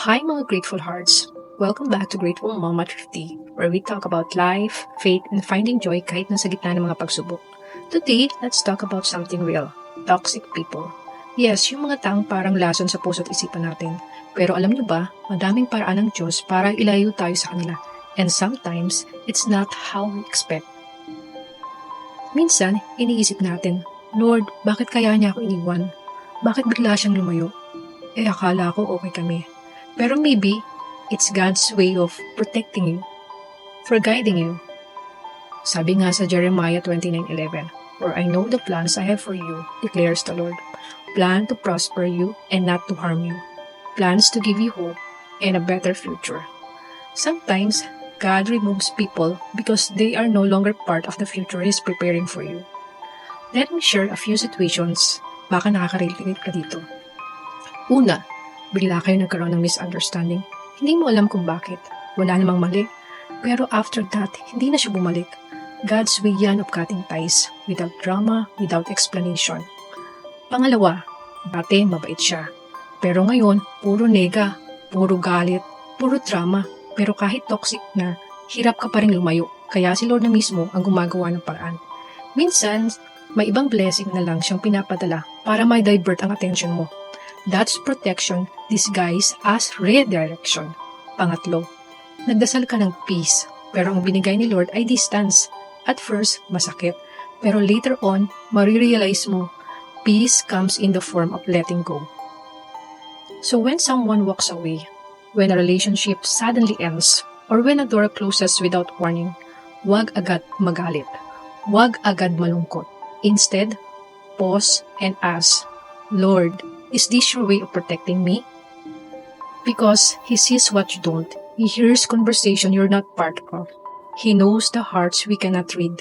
Hi mga grateful hearts! Welcome back to Grateful Mom at 50, where we talk about life, faith, and finding joy kahit nasa gitna ng mga pagsubok. Today, let's talk about something real, toxic people. Yes, yung mga taong parang lason sa puso't isipan natin. Pero alam nyo ba, madaming paraan ng Diyos para ilayo tayo sa kanila. And sometimes, it's not how we expect. Minsan, iniisip natin, Lord, bakit kaya niya ako iniwan? Bakit bigla siyang lumayo? Akala ko okay kami. Pero maybe, it's God's way of protecting you, for guiding you. Sabi nga sa Jeremiah 29:11, "For I know the plans I have for you, declares the Lord. Plan to prosper you and not to harm you. Plans to give you hope and a better future." Sometimes, God removes people because they are no longer part of the future He's preparing for you. Let me share a few situations. Baka nakaka-relate ka dito. Una, bigla kayo nagkaroon ng misunderstanding. Hindi mo alam kung bakit. Wala namang mali. Pero after that, hindi na siya bumalik. God's way yan of cutting ties. Without drama, without explanation. Pangalawa, dati mabait siya. Pero ngayon, puro nega, puro galit, puro drama. Pero kahit toxic na, hirap ka pa rin lumayo. Kaya si Lord na mismo ang gumagawa ng paraan. Minsan, may ibang blessing na lang siyang pinapadala para may divert ang attention mo. That's protection disguised as redirection. Pangatlo, nagdasal ka ng peace, pero ang binigay ni Lord ay distance. At first, masakit. Pero later on, marirealize mo, peace comes in the form of letting go. So when someone walks away, when a relationship suddenly ends, or when a door closes without warning, huwag agad magalit. Huwag agad malungkot. Instead, pause and ask, Lord, is this your way of protecting me? Because He sees what you don't. He hears conversation you're not part of. He knows the hearts we cannot read.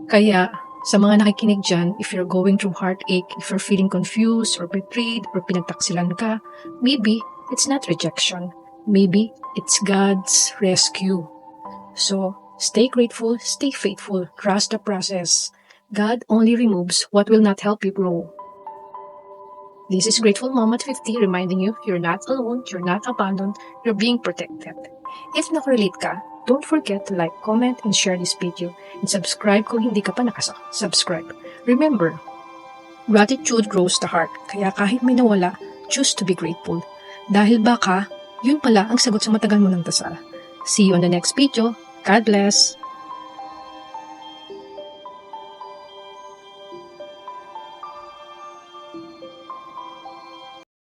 Kaya, sa mga nakikinig dyan, if you're going through heartache, if you're feeling confused or betrayed or pinagtaksilan ka, maybe it's not rejection. Maybe it's God's rescue. So, stay grateful, stay faithful, trust the process. God only removes what will not help you grow. This is Grateful Mom at 50 reminding you you're not alone, you're not abandoned, you're being protected. If nakarelate ka, don't forget to like, comment, and share this video. And subscribe kung hindi ka pa nakasubscribe. Remember, gratitude grows the heart. Kaya kahit may nawala, choose to be grateful. Dahil baka, yun pala ang sagot sa matagal mo ng dasal. See you on the next video. God bless!